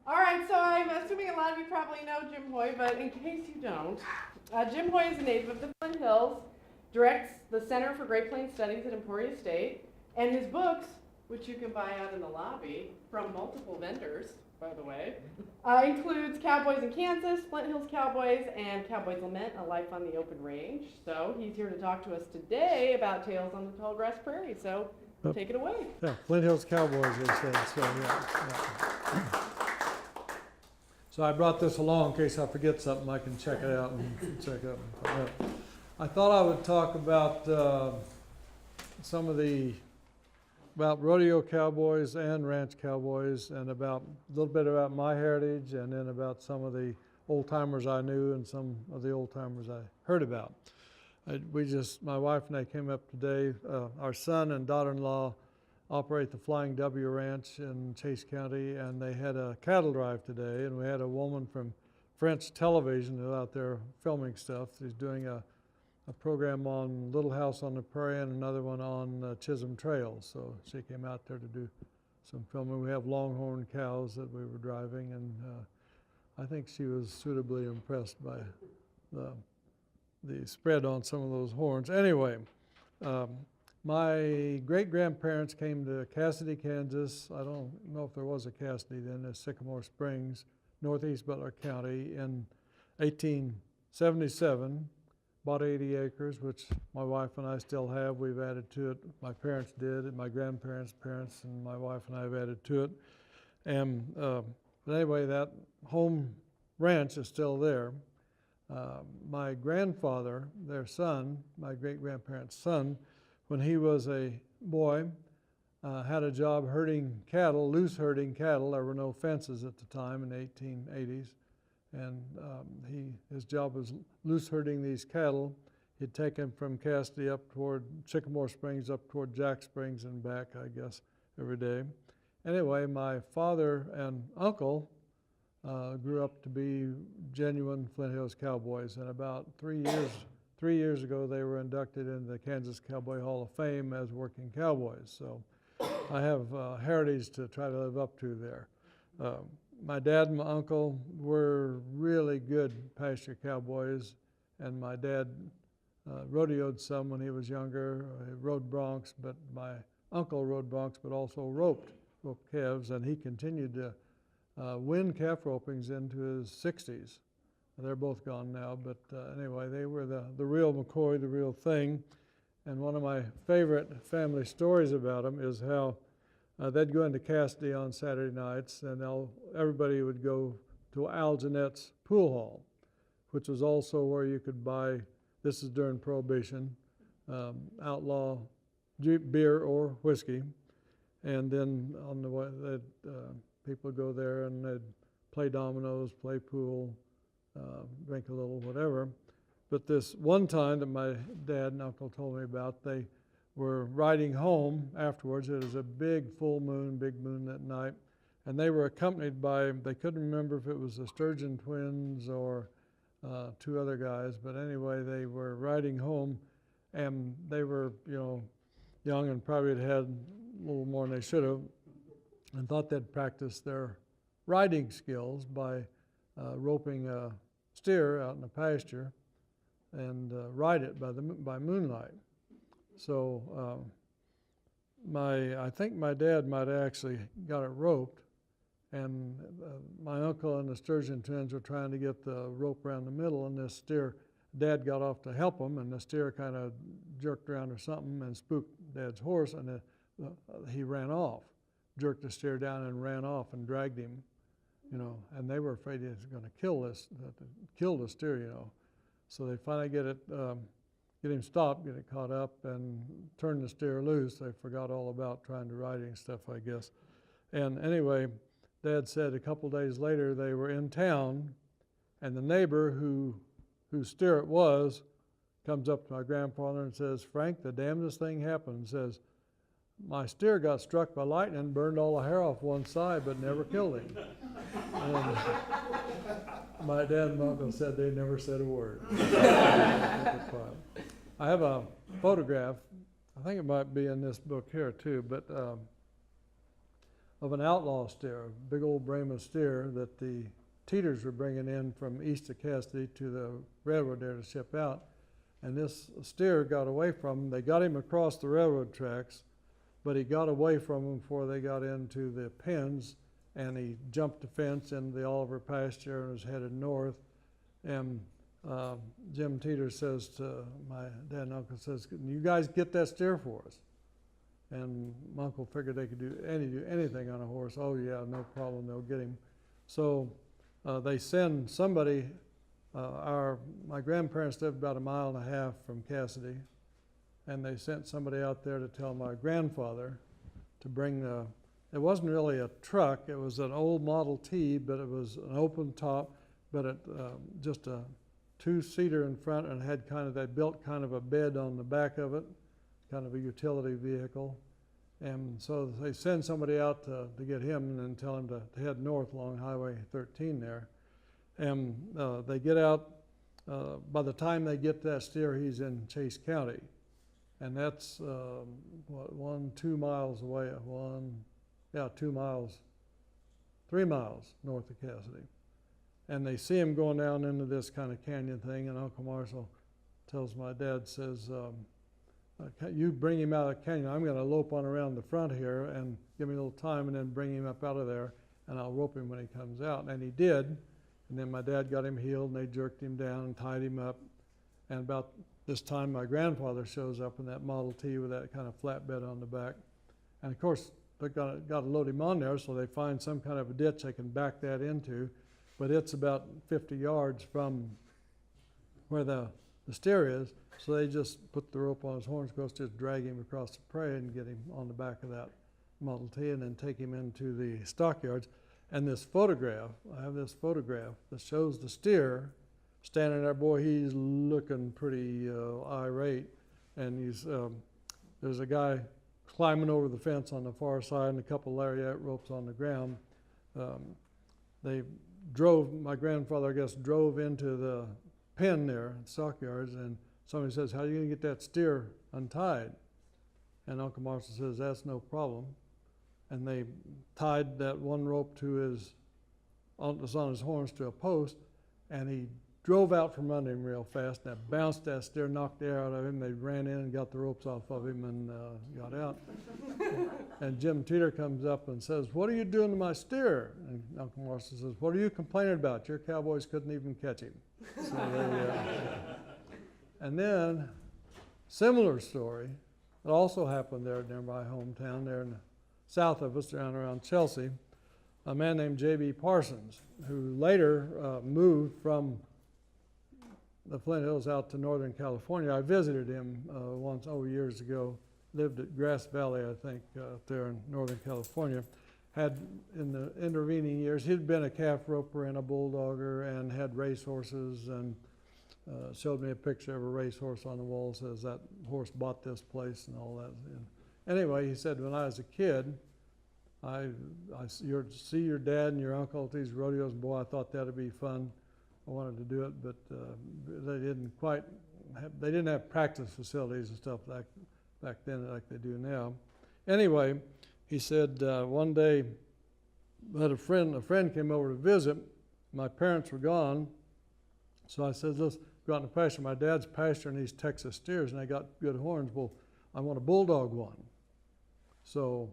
All right, so I'm assuming a lot of you probably know Jim Hoy, but in case you don't, Jim Hoy is a native of the Flint Hills, directs the Center for Great Plains Studies at Emporia State, and his books, which you can buy out in the lobby from multiple vendors, by the way, includes Cowboys in Kansas, Flint Hills Cowboys, and Cowboys Lament, A Life on the Open Range. So he's here to talk to us today about Tales on the Tallgrass Prairie, so take it away. Yeah, Flint Hills Cowboys, they said, so yeah. So I brought this along in case I forget something, I can check it out and check it out. I thought I would talk about some of about rodeo cowboys and ranch cowboys, and about a little bit about my heritage, and then about some of the old timers I knew and some of the old timers I heard about. My wife and I came up today. Our son and daughter-in-law operate the Flying W Ranch in Chase County, and they had a cattle drive today, and we had a woman from French television who's out there filming stuff. She's doing a program on Little House on the Prairie and another one on Chisholm Trail. So she came out there to do some filming. We have longhorn cows that we were driving, and I think she was suitably impressed by the spread on some of those horns. Anyway, my great-grandparents came to Cassidy, Kansas. I don't know if there was a Cassidy then. There's Sycamore Springs, northeast Butler County, in 1877. Bought 80 acres, which my wife and I still have. We've added to it. My parents did, and my grandparents' parents, and my wife and I have added to it. And but anyway, that home ranch is still there. My grandfather, their son, my great-grandparents' son, when he was a boy, had a job herding cattle, loose herding cattle. There were no fences at the time in the 1880s. And his job was loose herding these cattle. He'd take them from Cassidy up toward Sycamore Springs, up toward Jack Springs and back, I guess, every day. Anyway, my father and uncle grew up to be genuine Flint Hills Cowboys, and about 3 years ago, they were inducted into the Kansas Cowboy Hall of Fame as working cowboys. So I have heritage to try to live up to there. My dad and my uncle were really good pasture cowboys, and my dad rodeoed some when he was younger. He rode broncs, but my uncle rode broncs, but also roped calves, and he continued to win calf ropings into his 60s. They're both gone now, but anyway, they were the real McCoy, the real thing. And one of my favorite family stories about them is how they'd go into Cassidy on Saturday nights, and everybody would go to Al Jeanette's pool hall, which was also where you could buy, this is during Prohibition, Outlaw beer or whiskey. And then on the way, people would go there and they'd play dominoes, play pool, drink a little, whatever. But this one time that my dad and uncle told me about, they were riding home afterwards. It was a big moon that night, and they were accompanied by, they couldn't remember if it was the Sturgeon twins or two other guys, but anyway, they were riding home, and they were, young and probably had a little more than they should have, and thought they'd practice their riding skills by roping a steer out in the pasture and ride it by moonlight. So I think my dad might have actually got it roped, and my uncle and the Sturgeon twins were trying to get the rope around the middle, and this steer, Dad got off to help him, and the steer kind of jerked around or something and spooked Dad's horse, and he ran off, jerked the steer down and ran off and dragged him, and they were afraid he was going to kill the steer, So they finally get him stopped, get it caught up, and turn the steer loose. They forgot all about trying to ride it and stuff, I guess. And anyway, Dad said a couple days later they were in town, and the neighbor whose steer it was comes up to my grandfather and says, "Frank, the damnedest thing happened." Says, "My steer got struck by lightning, burned all the hair off one side, but never killed him." And my dad and uncle said they never said a word. I have a photograph. I think it might be in this book here too, but of an outlaw steer, a big old Brahma steer that the Teeters were bringing in from east of Cassidy to the railroad there to ship out. And this steer got away from them. They got him across the railroad tracks, but he got away from them before they got into the pens, and he jumped the fence into the Oliver pasture and was headed north. And Jim Teeter says to my dad and uncle, says, "Can you guys get that steer for us?" And my uncle figured they could do anything on a horse. Oh yeah, no problem, they'll get him. So they send somebody, my grandparents lived about 1.5 miles from Cassidy, and they sent somebody out there to tell my grandfather to bring it wasn't really a truck, it was an old Model T, but it was an open top, but it just a 2-seater in front, and had they built kind of a bed on the back of it, kind of a utility vehicle. And so they send somebody out to get him and then tell him to head north along Highway 13 there. And they get out, by the time they get that steer, he's in Chase County. And that's, 2 miles away, 2 miles, 3 miles north of Cassidy. And they see him going down into this kind of canyon thing, and Uncle Marshall tells my dad, says, you bring him out of the canyon, I'm going to lope on around the front here and give me a little time and then bring him up out of there, and I'll rope him when he comes out. And he did, and then my dad got him healed, and they jerked him down and tied him up. And about this time, my grandfather shows up in that Model T with that kind of flatbed on the back. And of course, they got to load him on there, so they find some kind of a ditch they can back that into. But it's about 50 yards from where the steer is, so they just put the rope on his horns, just drag him across the prairie and get him on the back of that Model T, and then take him into the stockyards. And this photograph, I have this photograph that shows the steer standing there. Boy, he's looking pretty irate, and there's a guy climbing over the fence on the far side and a couple lariat ropes on the ground. My grandfather, I guess, drove into the pen there in stockyards, and somebody says, "How are you going to get that steer untied?" And Uncle Marshall says, "That's no problem." And they tied that one rope to on his horns to a post, and he drove out from under him real fast, and that bounced that steer, knocked the air out of him. They ran in and got the ropes off of him and got out. And Jim Teeter comes up and says, "What are you doing to my steer?" And Uncle Marshall says, "What are you complaining about? Your Cowboys couldn't even catch him." So and then, similar story, it also happened there near my hometown, there in the south of us, around Chelsea. A man named J.B. Parsons, who later moved from the Flint Hills out to Northern California. I visited him once, years ago. Lived at Grass Valley, I think, up there in Northern California. Had, in the intervening years, he'd been a calf roper and a bulldogger and had racehorses, and showed me a picture of a racehorse on the wall, says that horse bought this place and all that. And anyway, he said, when I was a kid, I see your dad and your uncle at these rodeos, and boy, I thought that'd be fun. I wanted to do it, but they didn't have practice facilities and stuff back then like they do now. Anyway, he said one day had a friend came over to visit. My parents were gone, so I said, "Let's go out in the pasture." My dad's pasturing these Texas steers, and they got good horns. Well, I want a bulldog one. So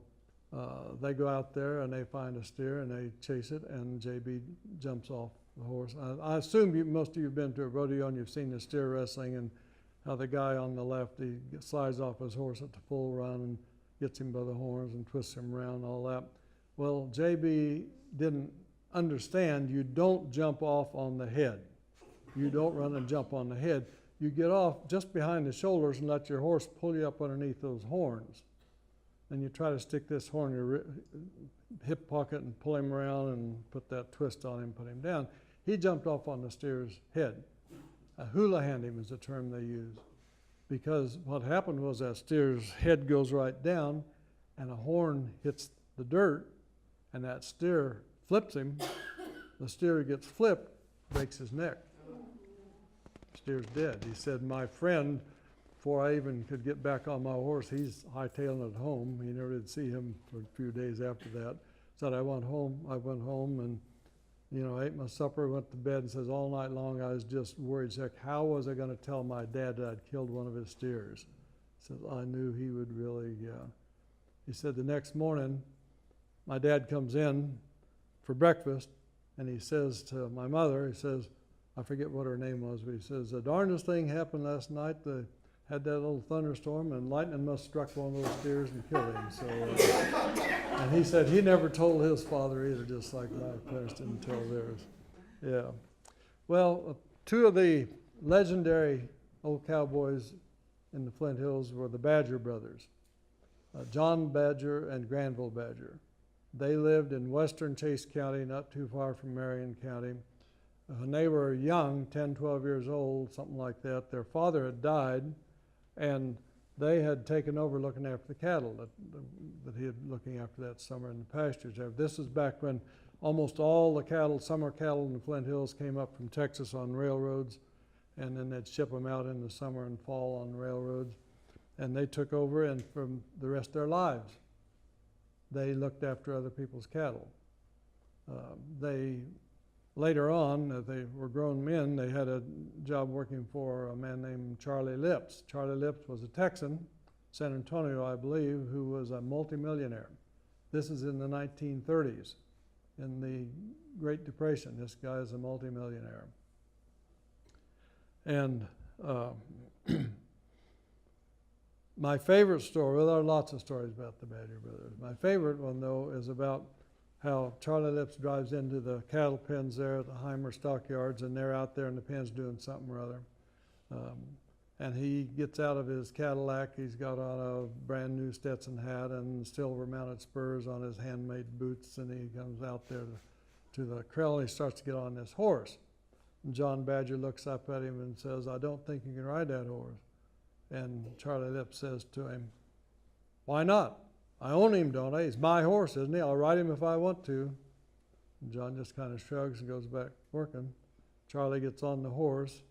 they go out there and they find a steer and they chase it, and JB jumps off the horse. I assume most of you have been to a rodeo and you've seen the steer wrestling, and how the guy on the left, he slides off his horse at the full run and gets him by the horns and twists him around and all that. Well, JB didn't understand you don't jump off on the head. You don't run and jump on the head. You get off just behind the shoulders and let your horse pull you up underneath those horns. And you try to stick this horn in your hip pocket and pull him around and put that twist on him, put him down. He jumped off on the steer's head. Hula hand him is the term they use. Because what happened was that steer's head goes right down and a horn hits the dirt, and that steer flips him. The steer gets flipped, breaks his neck. Steer's dead. He said, my friend, before I even could get back on my horse, he's hightailing at home. He never did see him for a few days after that. Said I went home and, ate my supper, went to bed, and says all night long I was just worried, sick. How was I going to tell my dad that I'd killed one of his steers? Says I knew he would really, He said the next morning, my dad comes in for breakfast, and he says to my mother, he says, I forget what her name was, but he says, the darndest thing happened last night. They had that little thunderstorm, and lightning must have struck one of those steers and killed him. So, and he said he never told his father either, just like my parents didn't tell theirs. Yeah. Well, two of the legendary old cowboys in the Flint Hills were the Badger brothers, John Badger and Granville Badger. They lived in western Chase County, not too far from Marion County. When they were young, 10, 12 years old, something like that, their father had died, and they had taken over looking after the cattle that he had looking after that summer in the pastures. This is back when almost all the cattle, summer cattle in the Flint Hills came up from Texas on railroads, and then they'd ship them out in the summer and fall on railroads. And they took over, and for the rest of their lives, they looked after other people's cattle. Later on, as they were grown men, they had a job working for a man named Charlie Lips. Charlie Lips was a Texan, San Antonio, I believe, who was a multimillionaire. This is in the 1930s, in the Great Depression. This guy is a multimillionaire. And my favorite story, well, there are lots of stories about the Badger brothers. My favorite one, though, is about how Charlie Lips drives into the cattle pens there at the Heimer stockyards, and they're out there in the pens doing something or other. And he gets out of his Cadillac. He's got on a brand new Stetson hat and silver mounted spurs on his handmade boots, and he comes out there to the corral, and he starts to get on this horse. And John Badger looks up at him and says, I don't think you can ride that horse. And Charlie Lips says to him, why not? I own him, don't I? He's my horse, isn't he? I'll ride him if I want to. And John just kind of shrugs and goes back working. Charlie gets on the horse,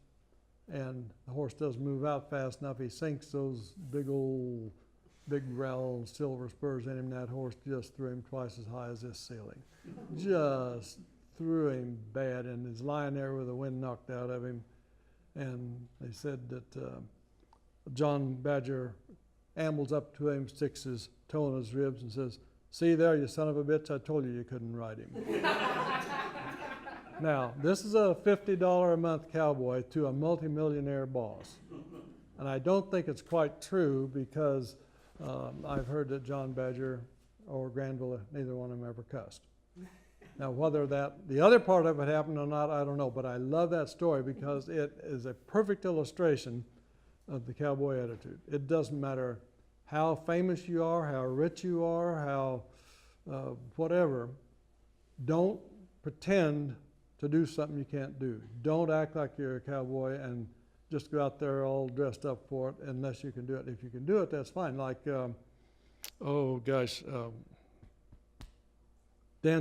and the horse doesn't move out fast enough. He sinks those big round silver spurs in him. That horse just threw him twice as high as this ceiling. Just threw him bad, and he's lying there with the wind knocked out of him. And they said that John Badger ambles up to him, sticks his toe in his ribs, and says, see there, you son of a bitch, I told you couldn't ride him. Now, this is a $50 a month cowboy to a multimillionaire boss. And I don't think it's quite true, because I've heard that John Badger or Granville, neither one of them ever cussed. Now, whether the other part of it happened or not, I don't know, but I love that story because it is a perfect illustration of the cowboy attitude. It doesn't matter how famous you are, how rich you are, how whatever. Don't pretend to do something you can't do. Don't act like you're a cowboy and just go out there all dressed up for it unless you can do it. If you can do it, that's fine. Like, Dan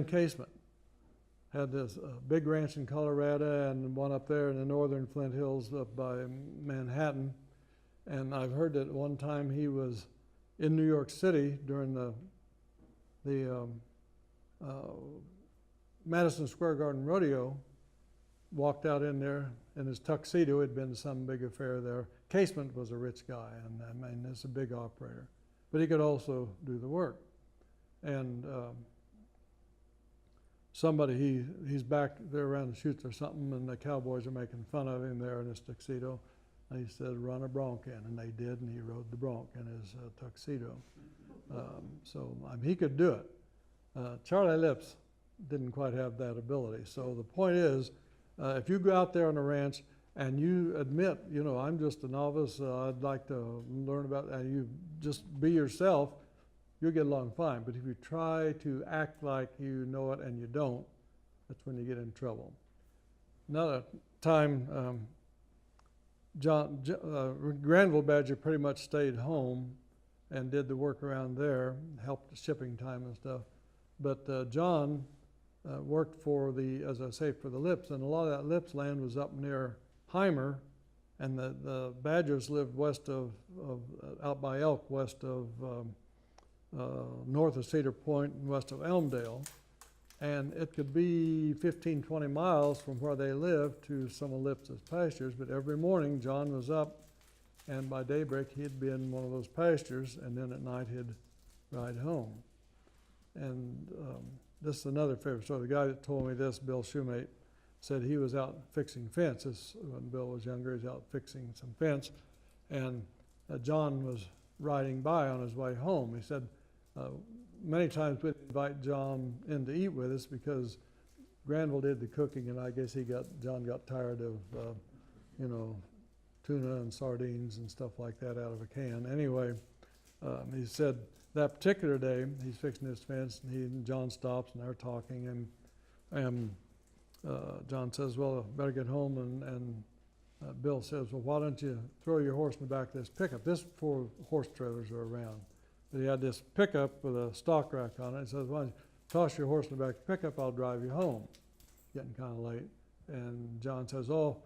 Casement had this big ranch in Colorado and one up there in the northern Flint Hills up by Manhattan. And I've heard that one time he was in New York City during the Madison Square Garden Rodeo, walked out in there in his tuxedo. Had been to some big affair there. Casement was a rich guy, and I mean, it's a big operator. But he could also do the work. And he's back there around the chutes or something, and the Cowboys are making fun of him there in his tuxedo. And he said, run a bronc in, and they did, and he rode the bronc in his tuxedo. He could do it. Charlie Lips didn't quite have that ability. So the point is, if you go out there on a ranch and you admit, I'm just a novice, I'd like to learn about, and you just be yourself, you'll get along fine. But if you try to act like you know it and you don't, that's when you get in trouble. Another time, Granville Badger pretty much stayed home and did the work around there, helped shipping time and stuff. But John worked for as I say, for the Lips, and a lot of that Lips land was up near Heimer, and the Badgers lived west out by Elk, west of north of Cedar Point and west of Elmdale. And it could be 15, 20 miles from where they lived to some of Lips's pastures, but every morning John was up, and by daybreak he'd be in one of those pastures, and then at night he'd ride home. And this is another favorite story. The guy that told me this, Bill Shoemate, said he was out fixing fences. When Bill was younger, he was out fixing some fence, and John was riding by on his way home. He said, many times we'd invite John in to eat with us because Granville did the cooking, and I guess John got tired of, tuna and sardines and stuff like that out of a can. Anyway, he said that particular day he's fixing his fence, and John stops and they're talking, and John says, "Well, I better get home," and Bill says, "Well, why don't you throw your horse in the back of this pickup?" This before horse trailers were around. But he had this pickup with a stock rack on it. He says, "Why don't you toss your horse in the back of the pickup, I'll drive you home." Getting kind of late. And John says, "Oh,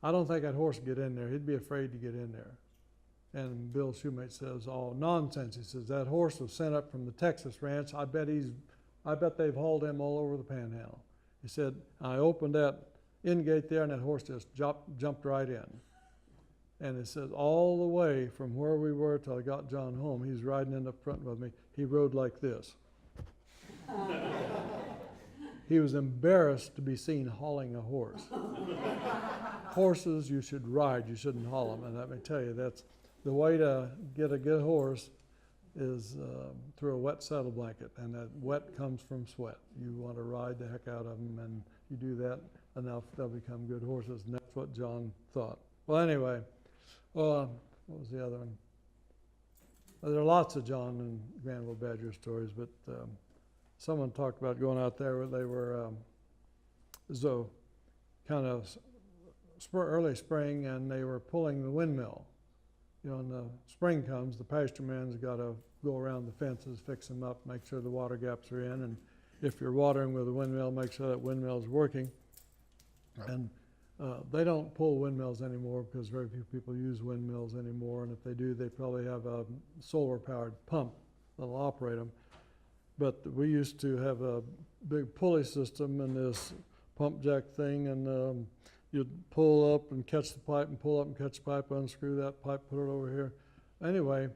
I don't think that horse would get in there. He'd be afraid to get in there." And Bill Shoemate says, "Oh, nonsense." He says, "That horse was sent up from the Texas ranch. I bet they've hauled him all over the panhandle." He said, "I opened that in gate there, and that horse just jumped right in." And it says all the way from where we were till I got John home, he's riding in the front with me. He rode like this. He was embarrassed to be seen hauling a horse. Horses you should ride, you shouldn't haul them. And let me tell you, that's the way to get a good horse is through a wet saddle blanket. And that wet comes from sweat. You want to ride the heck out of them, and you do that enough, they'll become good horses. And that's what John thought. Well, anyway. What was the other one? Well, there are lots of John and Granville Badger stories, but someone talked about going out there where they were so kind of early spring, and they were pulling the windmill. When the spring comes, the pasture man's got to go around the fences, fix them up, make sure the water gaps are in, and if you're watering with a windmill, make sure that windmill's working. And they don't pull windmills anymore because very few people use windmills anymore, and if they do, they probably have a solar-powered pump that'll operate them. But we used to have a big pulley system and this pump jack thing, and you'd pull up and catch the pipe, and pull up and catch the pipe, unscrew that pipe, put it over here. Anyway,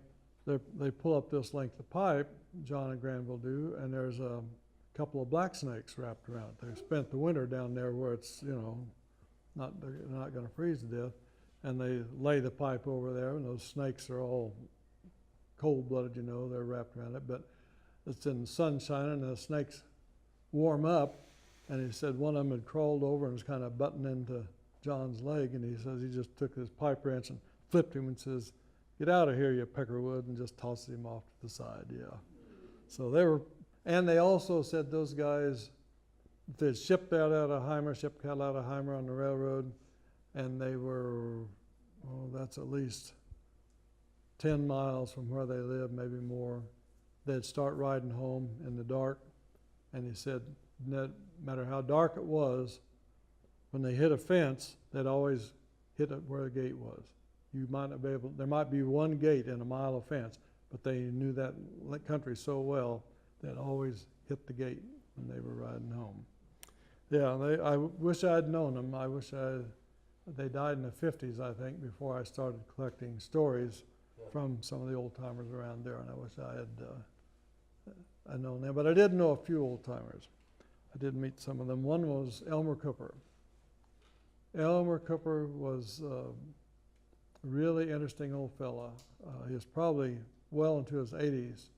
they pull up this length of pipe, John and Granville do, and there's a couple of black snakes wrapped around it. They've spent the winter down there where it's, they're not going to freeze to death, and they lay the pipe over there, and those snakes are all cold-blooded, they're wrapped around it, but it's in the sunshine, and the snakes warm up, and he said one of them had crawled over and was kind of butting into John's leg, and he says he just took his pipe wrench and flipped him and says, "Get out of here, you peckerwood," and just tossed him off to the side, So they also said those guys, they shipped cattle out of Heimer on the railroad, and they were, that's at least 10 miles from where they lived, maybe more. They'd start riding home in the dark, and he said no matter how dark it was, when they hit a fence, they'd always hit it where the gate was. There might be one gate in a mile of fence, but they knew that country so well, they'd always hit the gate when they were riding home. Yeah, I wish I'd known them. They died in the 50s, I think, before I started collecting stories from some of the old timers around there, and I wish I had known them. But I did know a few old timers. I did meet some of them. One was Elmer Cooper. Elmer Cooper was a really interesting old fella. He was probably well into his 80s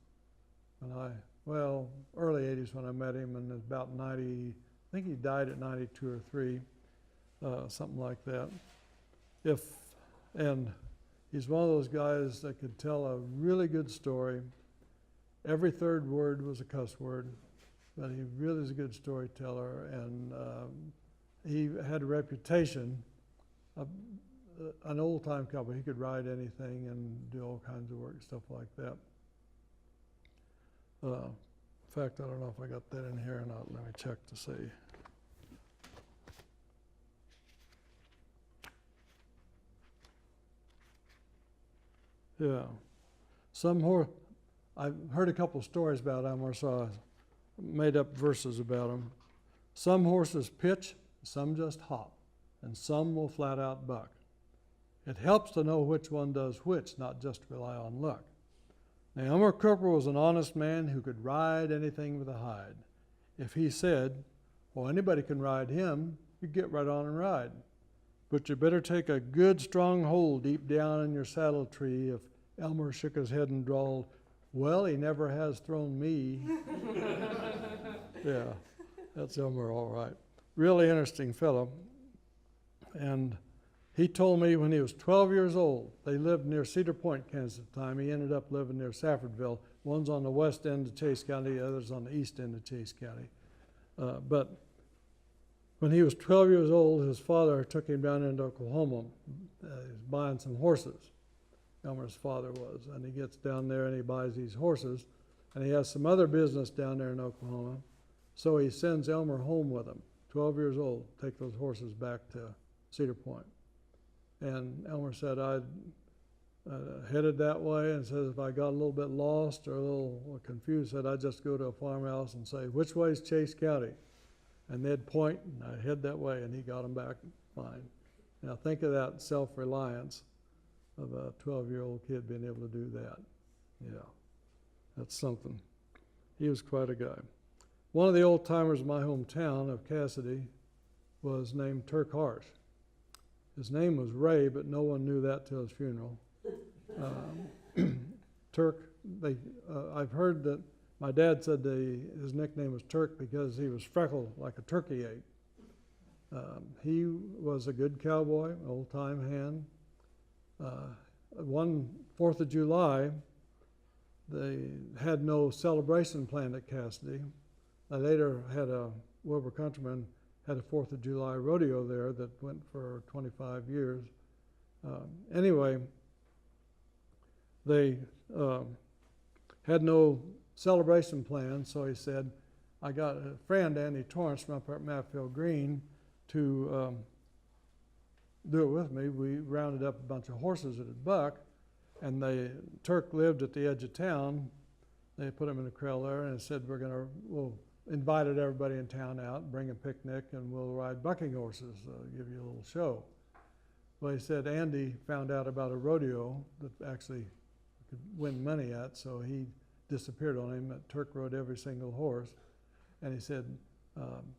early 80s when I met him, and about 90. I think he died at 92 or 3, something like that. And he's one of those guys that could tell a really good story. Every third word was a cuss word, but he really is a good storyteller, and he had a reputation of an old-time cowboy. He could ride anything and do all kinds of work, stuff like that. In fact, I don't know if I got that in here or not. Let me check to see. Yeah. Some I've heard a couple stories about Elmer, so I made up verses about him. Some horses pitch, some just hop, and some will flat out buck. It helps to know which one does which, not just rely on luck. Now, Elmer Cooper was an honest man who could ride anything with a hide. If he said, well, anybody can ride him, you get right on and ride. But you better take a good strong hold deep down in your saddle tree. If Elmer shook his head and drawled, well, he never has thrown me. Yeah, that's Elmer all right. Really interesting fellow. And he told me when he was 12 years old, they lived near Cedar Point, Kansas at the time. He ended up living near Saffordville. One's on the west end of Chase County, the other's on the east end of Chase County. But when he was 12 years old, his father took him down into Oklahoma. He was buying some horses. Elmer's father was. And he gets down there and he buys these horses. And he has some other business down there in Oklahoma. So he sends Elmer home with him, 12 years old, take those horses back to Cedar Point. And Elmer said, I headed that way, and says if I got a little bit lost or a little confused, said I'd just go to a farmhouse and say, which way's Chase County? And they'd point, and I'd head that way, and he got them back fine. Now think of that self-reliance of a 12-year-old kid being able to do that. Yeah, that's something. He was quite a guy. One of the old timers in my hometown of Cassidy was named Turk Horse. His name was Ray, but no one knew that till his funeral. Turk, I've heard that my dad said his nickname was Turk because he was freckled like a turkey egg. He was a good cowboy, old-time hand. One 4th of July, they had no celebration planned at Cassidy. I later had Wilbur Countryman had a 4th of July rodeo there that went for 25 years. Anyway, they had no celebration plan, so he said, I got a friend, Andy Torrance, from up at Matfield Green, to do it with me. We rounded up a bunch of horses that had buck, and Turk lived at the edge of town. They put him in a corral there and said, we'll invited everybody in town out, bring a picnic, and we'll ride bucking horses, give you a little show. Well, he said Andy found out about a rodeo that actually could win money at, so he disappeared on him. Turk rode every single horse, and he said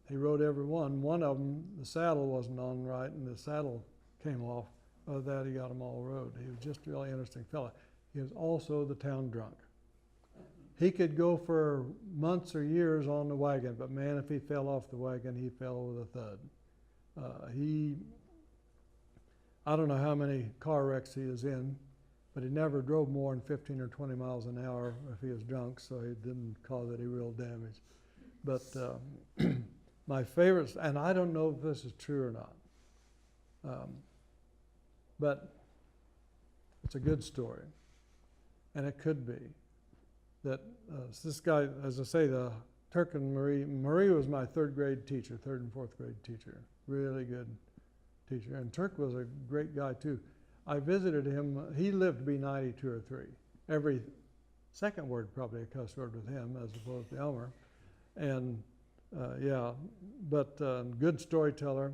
he rode every one. One of them, the saddle wasn't on right, and the saddle came off. Other than that, he got them all rode. He was just a really interesting fella. He was also the town drunk. He could go for months or years on the wagon, but man, if he fell off the wagon, he fell with a thud. I don't know how many car wrecks he was in, but he never drove more than 15 or 20 miles an hour if he was drunk, so he didn't cause any real damage. But my favorites, and I don't know if this is true or not, but it's a good story, and it could be. That this guy, as I say, the Turk and Marie was my 3rd grade teacher, 3rd and 4th grade teacher, really good teacher. And Turk was a great guy too. I visited him, he lived to be 92 or 3. Every second word probably a cuss word with him as opposed to Elmer. And yeah, but good storyteller.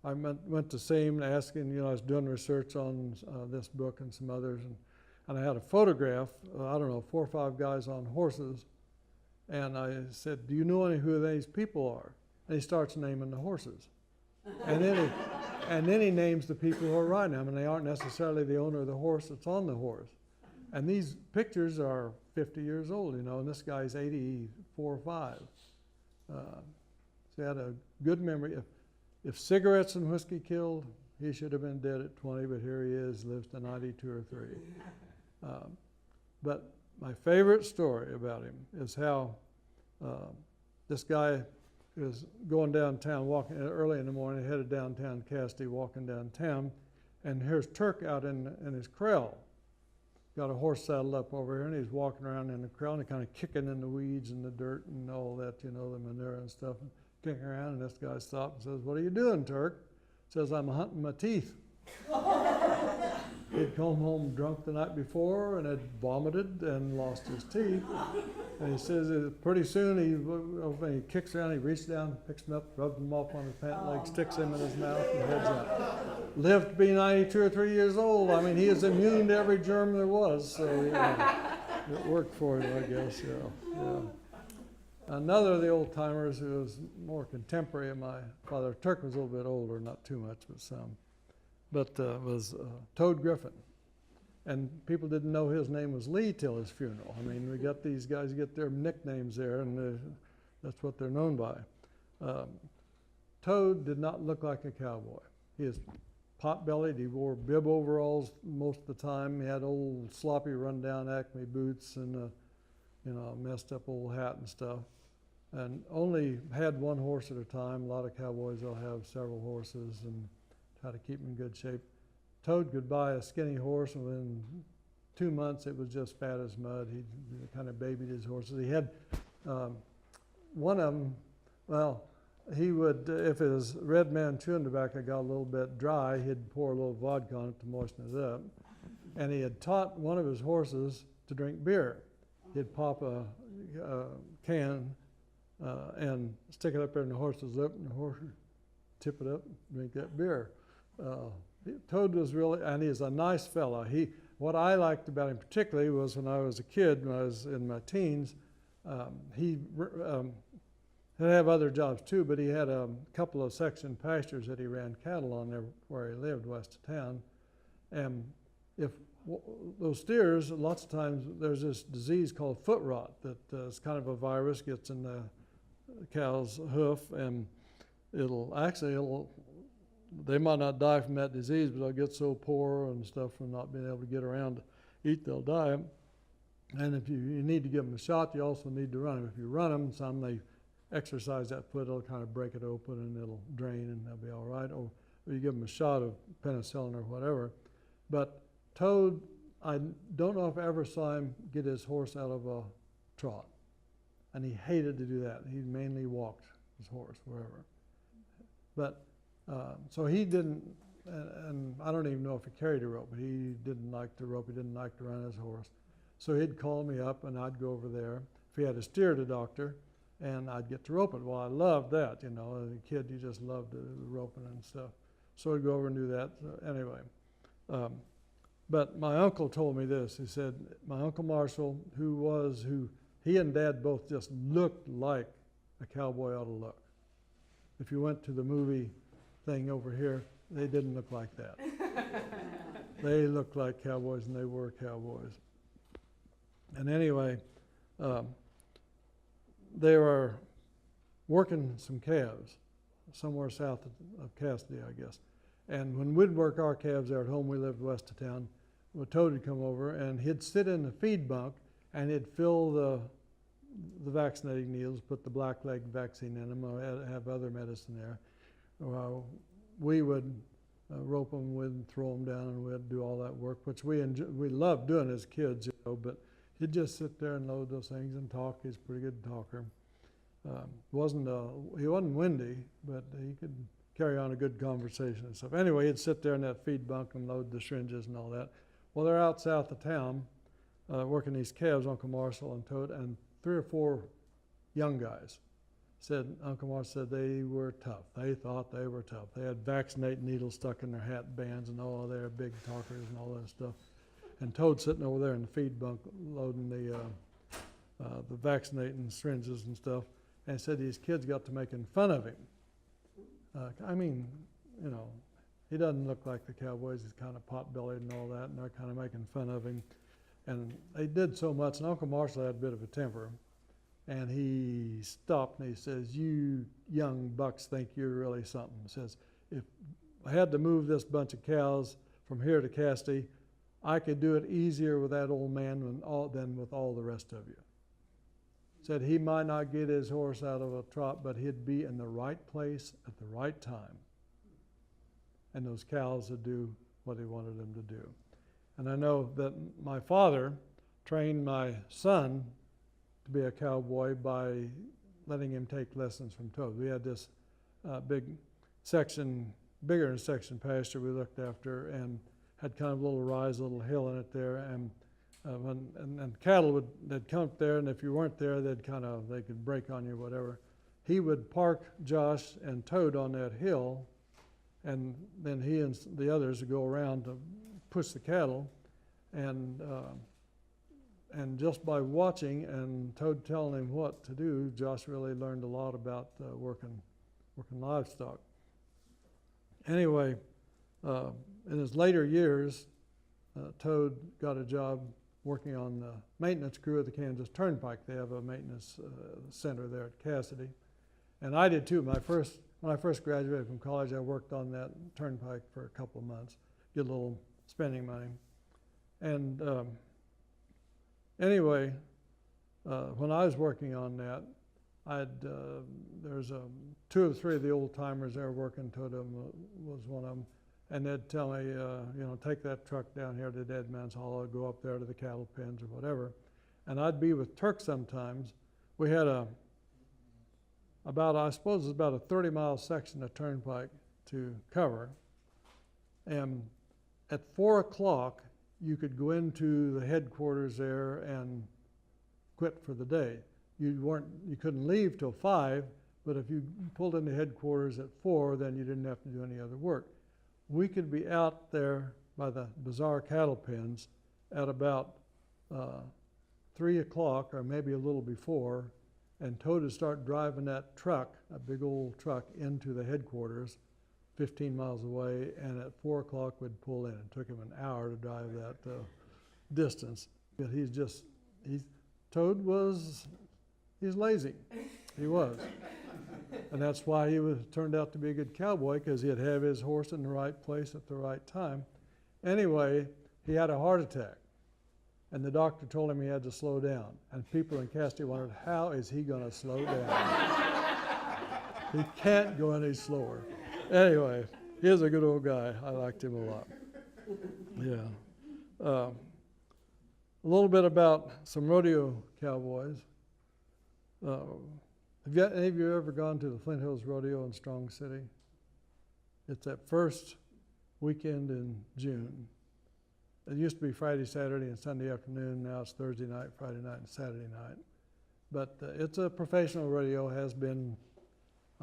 I went to see him asking, I was doing research on this book and some others, and I had a photograph, I don't know, 4 or 5 guys on horses, and I said, do you know who these people are? And he starts naming the horses. And then he names the people who are riding them, and they aren't necessarily the owner of the horse that's on the horse. And these pictures are 50 years old, and this guy's 84 or 5. So he had a good memory. If cigarettes and whiskey killed, he should have been dead at 20, but here he is, lives to 92 or 3. But my favorite story about him is how this guy is going downtown, walking early in the morning, headed downtown Cassidy, walking downtown, and here's Turk out in his corral. Got a horse saddled up over here, and he's walking around in the corral, and kind of kicking in the weeds and the dirt and all that, the manure and stuff, and kicking around, and this guy stops and says, what are you doing, Turk? Says, I'm hunting my teeth. he'd come home drunk the night before and had vomited and lost his teeth. And he says pretty soon when he kicks around, he reaches down, picks him up, rubs him off on his pant leg, sticks him in his mouth, and heads out. Lived to be 92 or 3 years old. I mean, he is immune to every germ there was, so it worked for him, I guess. Yeah. Another of the old timers who was more contemporary of my father, Turk was a little bit older, not too much, but some, was Toad Griffin. And people didn't know his name was Lee till his funeral. I mean, we got these guys get their nicknames there, and that's what they're known by. Toad did not look like a cowboy. He is pot-bellied. He wore bib overalls most of the time. He had old sloppy run-down Acme boots and a messed up old hat and stuff. And only had one horse at a time. A lot of cowboys will have several horses and try to keep them in good shape. Toad could buy a skinny horse, and within 2 months it was just fat as mud. He kind of babied his horses. He had one of them, well, he would, if his red man chewing tobacco got a little bit dry, he'd pour a little vodka on it to moisten it up. And he had taught one of his horses to drink beer. He'd pop a can and stick it up there in the horse's lip, and the horse would tip it up and drink that beer. Toad was really, and he's a nice fella. What I liked about him particularly was when I was a kid, when I was in my teens, he had have other jobs too, but he had a couple of section pastures that he ran cattle on there where he lived west of town. And if those steers, lots of times there's this disease called foot rot that is kind of a virus, gets in the cow's hoof, and they might not die from that disease, but they'll get so poor and stuff from not being able to get around to eat, they'll die. And if you need to give them a shot, you also need to run them. If you run them, they exercise that foot, it'll kind of break it open and it'll drain and they'll be all right. Or you give them a shot of penicillin or whatever. But Toad, I don't know if I ever saw him get his horse out of a trot. And he hated to do that. He mainly walked his horse wherever. But so he didn't, and I don't even know if he carried a rope, but he didn't like the rope. He didn't like to run his horse. So he'd call me up and I'd go over there. If he had a steer to doctor, and I'd get to rope it. Well, I loved that, as a kid, you just loved the roping and stuff. So I'd go over and do that. Anyway, but my uncle told me this. He said, my Uncle Marshall, who he and Dad both just looked like a cowboy ought to look. If you went to the movie thing over here, they didn't look like that. They looked like cowboys, and they were cowboys. And anyway, they were working some calves somewhere south of Cassidy, I guess. And when we'd work our calves there at home, we lived west of town, well, Toad would come over and he'd sit in the feed bunk and he'd fill the vaccinating needles, put the blackleg vaccine in them, or have other medicine there. We would rope them, we'd throw them down, and we'd do all that work, which we loved doing as kids, but he'd just sit there and load those things and talk. He's a pretty good talker. He wasn't windy, but he could carry on a good conversation and stuff. Anyway, he'd sit there in that feed bunk and load the syringes and all that. Well, they're out south of town working these calves, Uncle Marshall and Toad, and 3 or 4 young guys said, Uncle Marshall said they were tough. They thought they were tough. They had vaccinating needles stuck in their hat bands and all. They were big talkers and all that stuff. And Toad sitting over there in the feed bunk loading the vaccinating syringes and stuff, and said these kids got to making fun of him. He doesn't look like the cowboys. He's kind of pot-bellied and all that, and they're kind of making fun of him. And they did so much, and Uncle Marshall had a bit of a temper, and he stopped and he says, you young bucks think you're really something. He says, if I had to move this bunch of cows from here to Cassidy, I could do it easier with that old man than with all the rest of you. Said he might not get his horse out of a trot, but he'd be in the right place at the right time. And those cows would do what he wanted them to do. And I know that my father trained my son to be a cowboy by letting him take lessons from Toad. We had this bigger than section pasture we looked after, and had kind of a little rise, a little hill in it there, and and cattle they'd come up there, and if you weren't there, they could break on you, whatever. He would park Josh and Toad on that hill, and then he and the others would go around to push the cattle, and just by watching and Toad telling him what to do, Josh really learned a lot about working livestock. Anyway, in his later years, Toad got a job working on the maintenance crew of the Kansas Turnpike. They have a maintenance center there at Cassidy. And I did too. When I first graduated from college, I worked on that turnpike for a couple of months, get a little spending money. And anyway, when I was working on that, there's two or three of the old timers there working. Toad was one of them. And they'd tell me, take that truck down here to Dead Man's Hollow, go up there to the cattle pens or whatever. And I'd be with Turk sometimes. We had about a 30-mile section of turnpike to cover. And at 4 o'clock, you could go into the headquarters there and quit for the day. You couldn't leave till 5, but if you pulled into headquarters at 4, then you didn't have to do any other work. We could be out there by the bazaar cattle pens at about 3 o'clock or maybe a little before, and Toad would start driving that truck, a big old truck, into the headquarters 15 miles away, and at 4 o'clock we'd pull in. It took him an hour to drive that distance. But he's lazy. He was. And that's why he turned out to be a good cowboy, because he'd have his horse in the right place at the right time. Anyway, he had a heart attack, and the doctor told him he had to slow down. And people in Cassidy wondered, how is he going to slow down? He can't go any slower. Anyway, he was a good old guy. I liked him a lot. Yeah. A little bit about some rodeo cowboys. Have any of you ever gone to the Flint Hills Rodeo in Strong City? It's that first weekend in June. It used to be Friday, Saturday, and Sunday afternoon. Now it's Thursday night, Friday night, and Saturday night. But it's a professional rodeo, has been,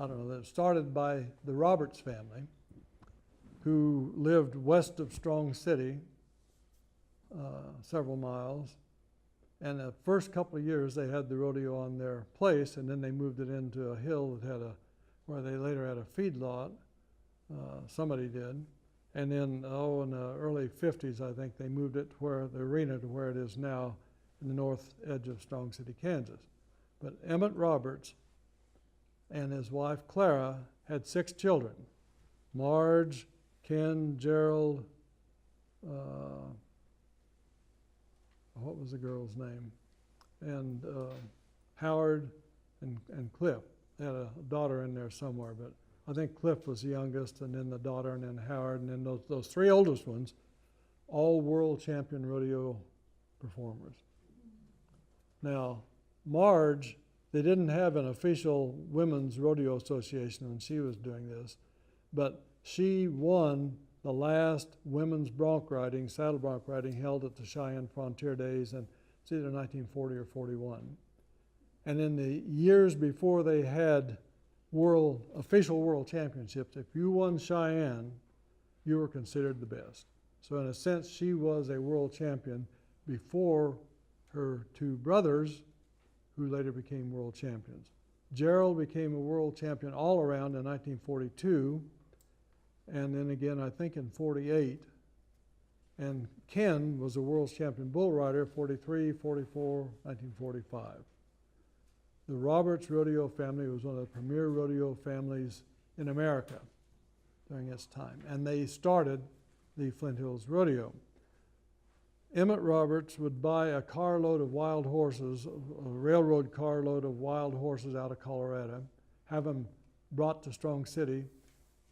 it started by the Roberts family, who lived west of Strong City, several miles. And the first couple of years, they had the rodeo on their place, and then they moved it into a hill that where they later had a feedlot. Somebody did. And then, in the early 50s, I think, they moved it to the arena to where it is now in the north edge of Strong City, Kansas. But Emmet Roberts and his wife, Clara, had 6 children. Marge, Ken, Gerald, what was the girl's name? And Howard and Cliff. They had a daughter in there somewhere, but I think Cliff was the youngest, and then the daughter, and then Howard, and then those 3 oldest ones, all world champion rodeo performers. Now, Marge, they didn't have an official women's rodeo association when she was doing this, but she won the last women's bronc riding, saddle bronc riding, held at the Cheyenne Frontier Days, and it's either 1940 or 41. And in the years before they had official world championships, if you won Cheyenne, you were considered the best. So in a sense, she was a world champion before her 2 brothers, who later became world champions. Gerald became a world champion all around in 1942, and then again, I think in 48. And Ken was a world champion bull rider, 43, 44, 1945. The Roberts rodeo family was one of the premier rodeo families in America during its time, and they started the Flint Hills Rodeo. Emmet Roberts would buy a carload of wild horses, a railroad carload of wild horses out of Colorado, have them brought to Strong City,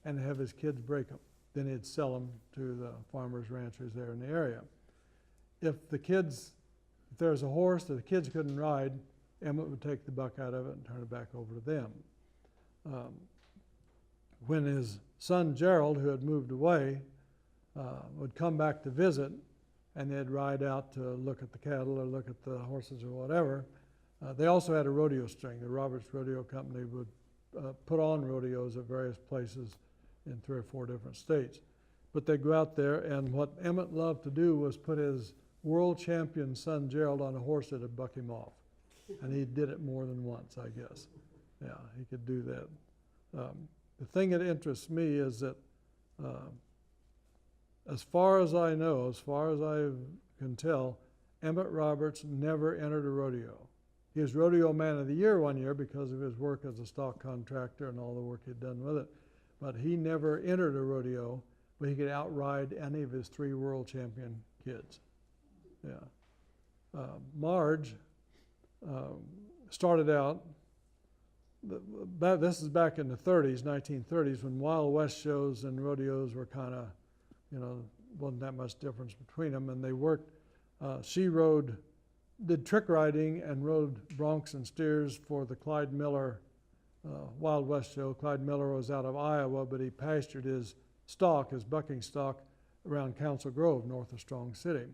and have his kids break them. Then he'd sell them to the farmers, ranchers there in the area. If there's a horse that the kids couldn't ride, Emmet would take the buck out of it and turn it back over to them. When his son Gerald, who had moved away, would come back to visit, and they'd ride out to look at the cattle or look at the horses or whatever. They also had a rodeo string. The Roberts Rodeo Company would put on rodeos at various places in 3 or 4 different states. But they'd go out there, and what Emmet loved to do was put his world champion son Gerald on a horse that would buck him off. And he did it more than once, I guess. Yeah, he could do that. The thing that interests me is that as far as I know, as far as I can tell, Emmet Roberts never entered a rodeo. He was Rodeo Man of the Year one year because of his work as a stock contractor and all the work he'd done with it. But he never entered a rodeo, but he could outride any of his 3 world champion kids. Yeah. Marge started out, this is back in the 30s, 1930s, when Wild West shows and rodeos were kind of, wasn't that much difference between them, and they worked, she did trick riding and rode broncs and steers for the Clyde Miller Wild West show. Clyde Miller was out of Iowa, but he pastured his stock, his bucking stock, around Council Grove, north of Strong City.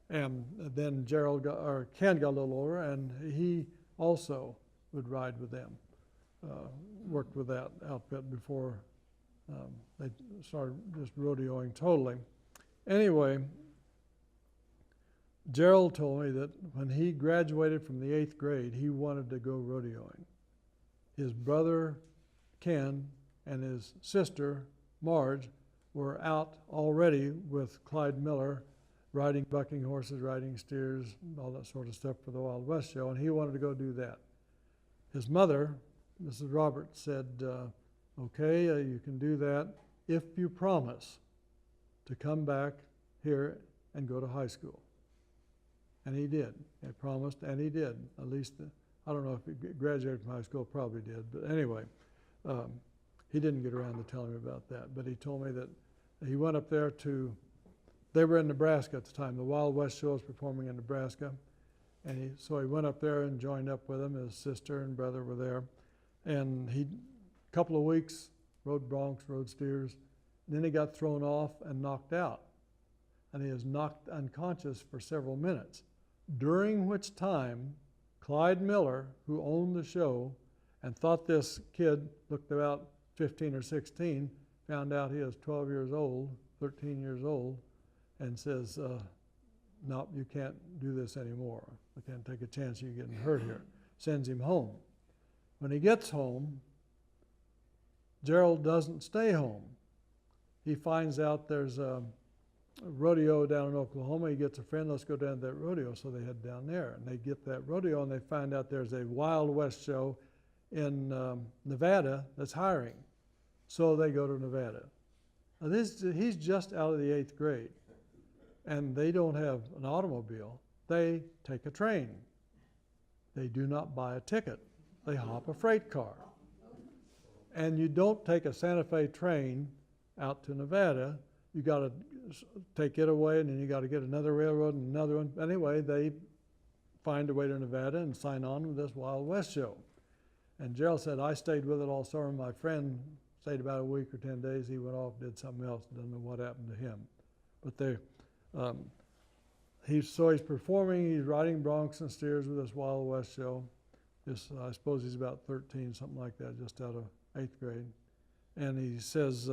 And then Ken got a little older, and he also would ride with them. Worked with that outfit before they started just rodeoing totally. Anyway, Gerald told me that when he graduated from the 8th grade, he wanted to go rodeoing. His brother Ken and his sister Marge were out already with Clyde Miller, riding bucking horses, riding steers, all that sort of stuff for the Wild West show, and he wanted to go do that. His mother, Mrs. Roberts, said, okay, you can do that if you promise to come back here and go to high school. And he did. He promised, and he did. At least, I don't know if he graduated from high school, probably did. But anyway, he didn't get around to telling me about that. But he told me that he went up there they were in Nebraska at the time. The Wild West show was performing in Nebraska. And so he went up there and joined up with him. His sister and brother were there. And a couple of weeks, rode broncs, rode steers. And then he got thrown off and knocked out. And he was knocked unconscious for several minutes, during which time Clyde Miller, who owned the show and thought this kid looked about 15 or 16, found out he was 12 years old, 13 years old, and says, no, you can't do this anymore. I can't take a chance of you getting hurt here. Sends him home. When he gets home, Gerald doesn't stay home. He finds out there's a rodeo down in Oklahoma. He gets a friend, let's go down to that rodeo. So they head down there, and they get that rodeo, and they find out there's a Wild West show in Nevada that's hiring. So they go to Nevada. Now he's just out of the 8th grade, and they don't have an automobile. They take a train. They do not buy a ticket. They hop a freight car. And you don't take a Santa Fe train out to Nevada. You got to take it away, and then you got to get another railroad and another one. Anyway, they find a way to Nevada and sign on with this Wild West show. And Gerald said, I stayed with it all summer. My friend stayed about a week or 10 days. He went off, did something else. Don't know what happened to him. But he's performing. He's riding broncs and steers with this Wild West show. I suppose he's about 13, something like that, just out of 8th grade. And he says,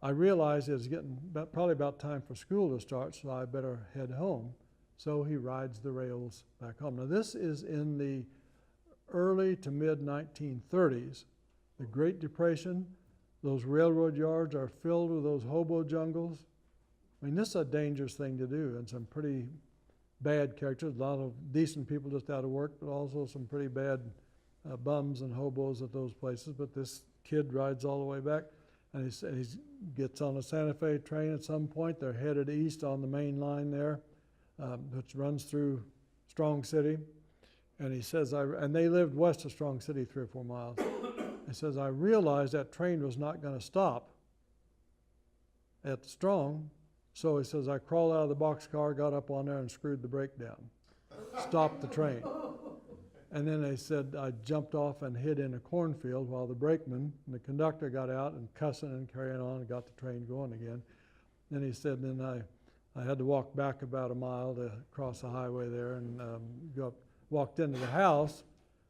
I realized it's getting probably about time for school to start, so I better head home. So he rides the rails back home. Now this is in the early to mid 1930s. The Great Depression, those railroad yards are filled with those hobo jungles. I mean, this is a dangerous thing to do, and some pretty bad characters, a lot of decent people just out of work, but also some pretty bad bums and hobos at those places. But this kid rides all the way back, and he gets on a Santa Fe train at some point. They're headed east on the main line there, which runs through Strong City. And he says, and they lived west of Strong City 3 or 4 miles. He says, I realized that train was not going to stop at Strong. So he says, I crawled out of the boxcar, got up on there and screwed the brake down, stopped the train. And then they said, I jumped off and hid in a cornfield while the brakeman and the conductor got out and cussing and carrying on and got the train going again. Then he said, then I had to walk back about a mile to cross the highway there and walked into the house.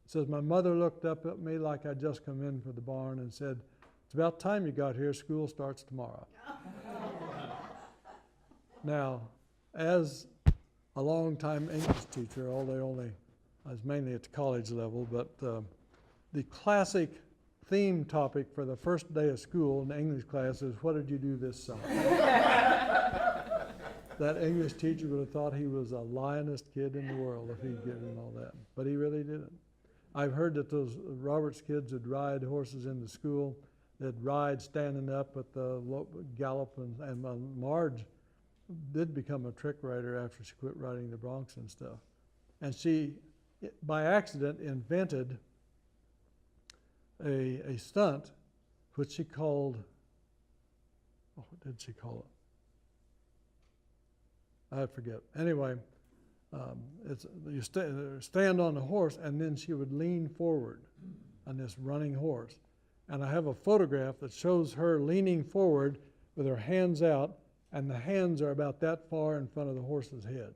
Says, my mother looked up at me like I'd just come in from the barn and said, it's about time you got here, school starts tomorrow. Now, as a long-time English teacher, although I was mainly at the college level, but the classic theme topic for the first day of school in the English class is, what did you do this summer? That English teacher would have thought he was the lionest kid in the world if he'd given all that, but he really didn't. I've heard that those Roberts kids would ride horses into school. They'd ride standing up at the gallop, and Marge did become a trick rider after she quit riding the broncs and stuff. And she, by accident, invented a stunt which she called, what did she call it? I forget. Anyway, you stand on the horse, and then she would lean forward on this running horse. And I have a photograph that shows her leaning forward with her hands out, and the hands are about that far in front of the horse's head.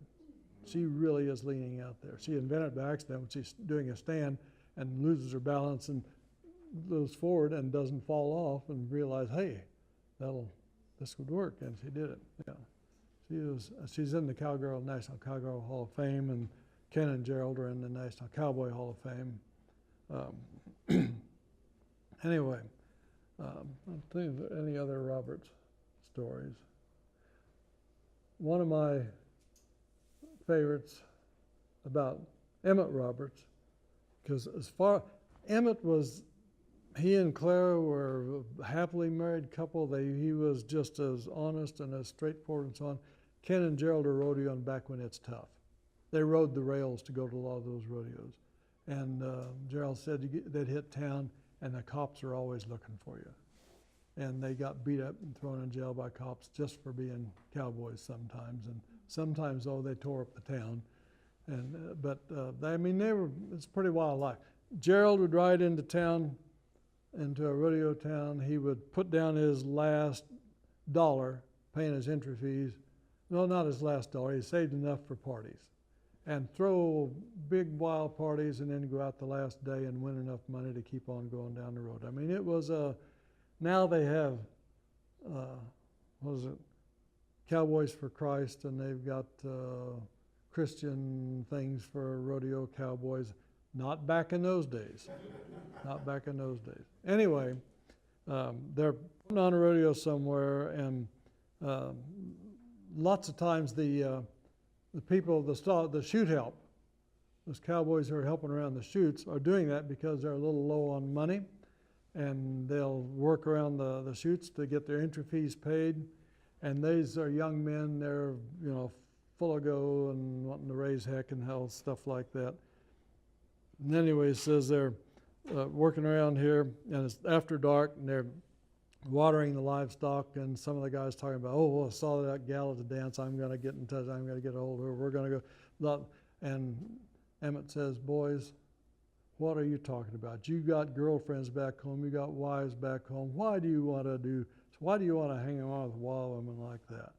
She really is leaning out there. She invented it by accident when she's doing a stand and loses her balance and goes forward and doesn't fall off and realize, hey, this would work, and she did it. Yeah. She's in the National Cowgirl Hall of Fame, and Ken and Gerald are in the National Cowboy Hall of Fame. Anyway, I'm thinking of any other Roberts stories. One of my favorites about Emmet Roberts, because he and Clara were a happily married couple. He was just as honest and as straightforward and so on. Ken and Gerald are rodeoing back when it's tough. They rode the rails to go to a lot of those rodeos. And Gerald said they'd hit town and the cops are always looking for you. And they got beat up and thrown in jail by cops just for being cowboys sometimes. And sometimes, they tore up the town. And it's a pretty wild life. Gerald would ride into town, into a rodeo town. He would put down his last dollar, paying his entry fees. No, not his last dollar. He saved enough for parties. And throw big wild parties and then go out the last day and win enough money to keep on going down the road. I mean, it was now they have, Cowboys for Christ, and they've got Christian things for rodeo cowboys. Not back in those days. Not back in those days. Anyway, they're on a rodeo somewhere, and lots of times the people, the shoot help, those cowboys who are helping around the shoots are doing that because they're a little low on money, and they'll work around the shoots to get their entry fees paid. And these are young men, they're full of go and wanting to raise heck and hell, stuff like that. And anyway, it says they're working around here, and it's after dark, and they're watering the livestock, and some of the guys talking about, I saw that gal at the dance, I'm going to get in touch, I'm going to get a hold of her, we're going to go. And Emmet says, boys, what are you talking about? You got girlfriends back home, you got wives back home. Why do you want to hang around with wild women like that?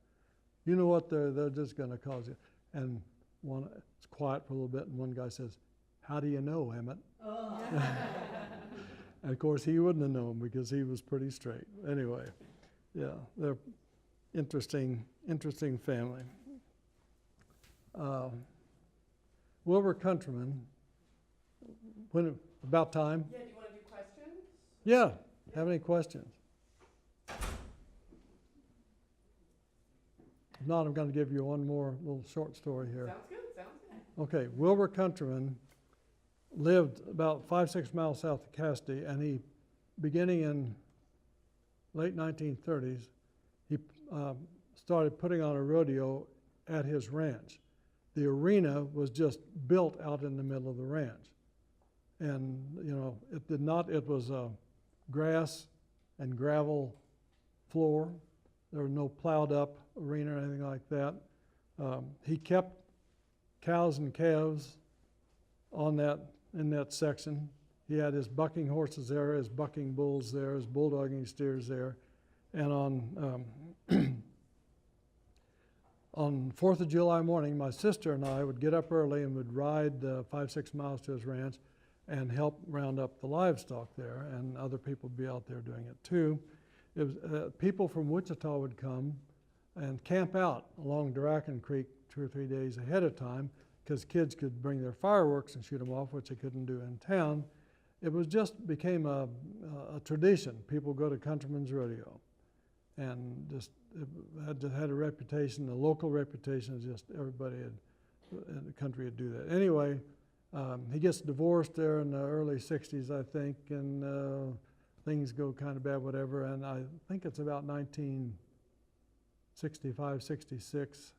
You know what, they're just going to cause you. And it's quiet for a little bit, and one guy says, how do you know, Emmet? Oh. And of course, he wouldn't have known because he was pretty straight. Anyway, yeah, they're interesting family. Wilbur Countryman, about time? Yeah, do you want to do questions? Yeah, have any questions? If not, I'm going to give you one more little short story here. Sounds good. Okay, Wilbur Countryman lived about 5-6 miles south of Cassidy, and he, beginning in late 1930s, he started putting on a rodeo at his ranch. The arena was just built out in the middle of the ranch. And, it was grass and gravel floor. There was no plowed up arena or anything like that. He kept cows and calves in that section. He had his bucking horses there, his bucking bulls there, his bulldogging steers there. And on on 4th of July morning, my sister and I would get up early and would ride 5-6 miles to his ranch and help round up the livestock there, and other people would be out there doing it too. It was, people from Wichita would come and camp out along Duracan Creek 2 or 3 days ahead of time, because kids could bring their fireworks and shoot them off, which they couldn't do in town. It was just became a tradition. People go to Countryman's Rodeo, and just it had a reputation. The local reputation is just everybody in the country would do that. Anyway, he gets divorced there in the early '60s, I think, and things go kind of bad, whatever. And I think it's about 1965, 66.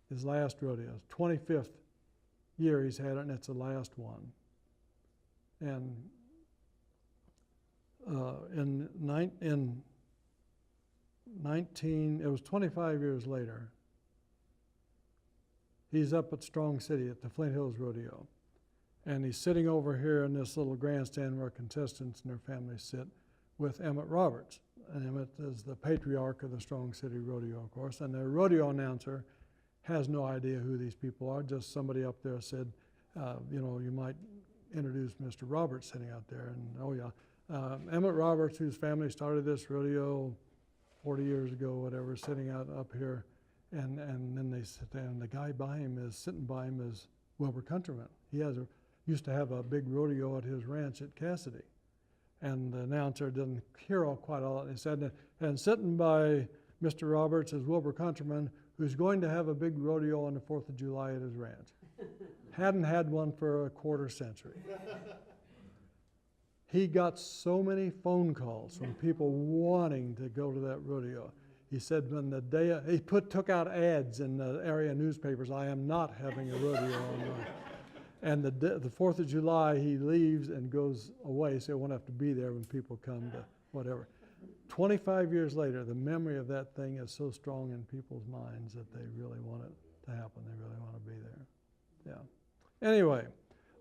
His last rodeo, 25th year he's had it, and it's the last one. And it was 25 years later, he's up at Strong City at the Flint Hills Rodeo. And he's sitting over here in this little grandstand where contestants and their families sit with Emmet Roberts. And Emmet is the patriarch of the Strong City Rodeo, of course, and the rodeo announcer has no idea who these people are. Just somebody up there said, you know, you might introduce Mr. Roberts sitting out there. And oh yeah, Emmet Roberts, whose family started this rodeo 40 years ago, whatever, sitting out up here. And then they sit there, and the guy sitting by him is Wilbur Countryman. He used to have a big rodeo at his ranch at Cassidy. And the announcer didn't hear quite all that. He said, and sitting by Mr. Roberts is Wilbur Countryman, who's going to have a big rodeo on the 4th of July at his ranch. Hadn't had one for a quarter century. He got so many phone calls from people wanting to go to that rodeo. He said when the day, he took out ads in the area newspapers, I am not having a rodeo on mine. And the 4th of July, he leaves and goes away, so he won't have to be there when people come to whatever. 25 years later, the memory of that thing is so strong in people's minds that they really want it to happen. They really want to be there. Yeah. Anyway,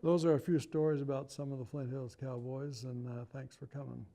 those are a few stories about some of the Flint Hills Cowboys, and thanks for coming.